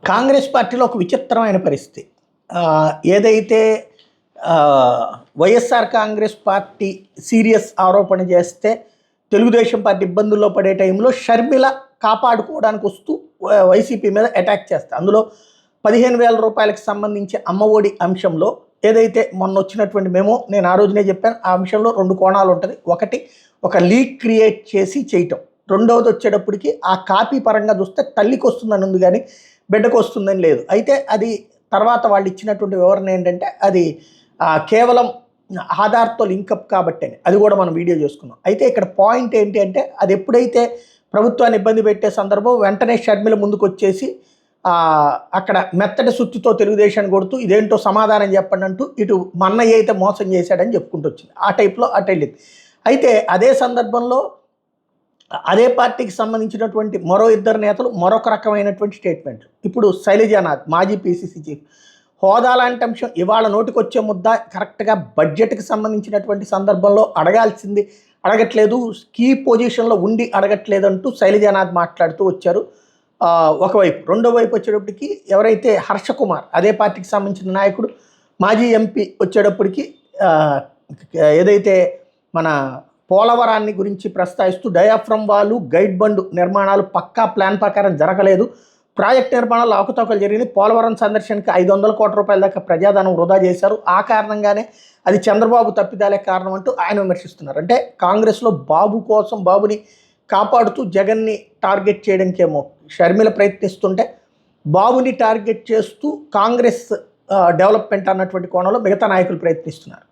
కాంగ్రెస్ పార్టీలో ఒక విచిత్రమైన పరిస్థితి. ఏదైతే వైఎస్ఆర్ కాంగ్రెస్ పార్టీ సీరియస్ ఆరోపణ చేస్తే తెలుగుదేశం పార్టీ ఇబ్బందుల్లో పడే టైంలో షర్మిల కాపాడుకోవడానికి వస్తూ వైసీపీ మీద అటాక్ చేస్తారు. అందులో 15,000 రూపాయలకు సంబంధించి అమ్మఒడి అంశంలో ఏదైతే మొన్న వచ్చినటువంటి మేము నేను ఆ రోజునే చెప్పాను, ఆ అంశంలో 2 కోణాలు ఉంటుంది. ఒకటి, ఒక లీక్ క్రియేట్ చేసి చేయటం. రెండవది వచ్చేటప్పటికి ఆ కాపీ పరంగా చూస్తే తల్లికి వస్తుందని ఉంది కానీ బిడ్డకు వస్తుందని లేదు. అయితే అది తర్వాత వాళ్ళు ఇచ్చినటువంటి వివరణ ఏంటంటే అది కేవలం ఆధార్తో లింకప్ కాబట్టి అని, అది కూడా మనం వీడియో చేసుకున్నాం. అయితే ఇక్కడ పాయింట్ ఏంటి అంటే అది ఎప్పుడైతే ప్రభుత్వాన్ని ఇబ్బంది పెట్టే సందర్భం వెంటనే షర్మిల ముందుకు వచ్చేసి అక్కడ మెత్తటి సుత్తితో తెలుగుదేశాన్ని కొడుతూ ఇదేంటో సమాధానం చెప్పండి అంటూ ఇటు మా అన్నయ్య అయితే మోసం చేశాడని చెప్పుకుంటూ వచ్చింది. ఆ టైప్లో అటు వెళ్ళింది. అయితే అదే సందర్భంలో అదే పార్టీకి సంబంధించినటువంటి మరో 2 నేతలు మరొక రకమైనటువంటి స్టేట్మెంట్లు. ఇప్పుడు శైలజానాథ్ మాజీ పీసీసీ చీఫ్, హోదా లాంటి అంశం ఇవాళ నోటికొచ్చే ముద్ద కరెక్ట్గా బడ్జెట్కి సంబంధించినటువంటి సందర్భంలో అడగాల్సింది అడగట్లేదు, కీ పొజిషన్లో ఉండి అడగట్లేదంటూ శైలజానాథ్ మాట్లాడుతూ వచ్చారు ఒకవైపు. రెండో వైపు వచ్చేటప్పటికి ఎవరైతే హర్షకుమార్ అదే పార్టీకి సంబంధించిన నాయకుడు మాజీ ఎంపీ వచ్చేటప్పటికి ఏదైతే మన పోలవరాన్ని గురించి ప్రస్తావిస్తూ డయాఫ్రమ్ వాళ్ళు గైడ్ బండ్ నిర్మాణాలు పక్కా ప్లాన్ ప్రకారం జరగలేదు, ప్రాజెక్ట్ నిర్మాణాలు అవకతవకలు జరిగింది, పోలవరం సందర్శనకి 500 కోట్ల రూపాయల దాకా ప్రజాధనం వృధా చేశారు, ఆ కారణంగానే అది చంద్రబాబు తప్పిదాలే కారణం అంటూ ఆయన విమర్శిస్తున్నారు. అంటే కాంగ్రెస్లో బాబు కోసం బాబుని కాపాడుతూ జగన్ని టార్గెట్ చేయడానికేమో షర్మిల ప్రయత్నిస్తుంటే బాబుని టార్గెట్ చేస్తూ కాంగ్రెస్ డెవలప్మెంట్ అన్నటువంటి కోణంలో మిగతా నాయకులు ప్రయత్నిస్తున్నారు.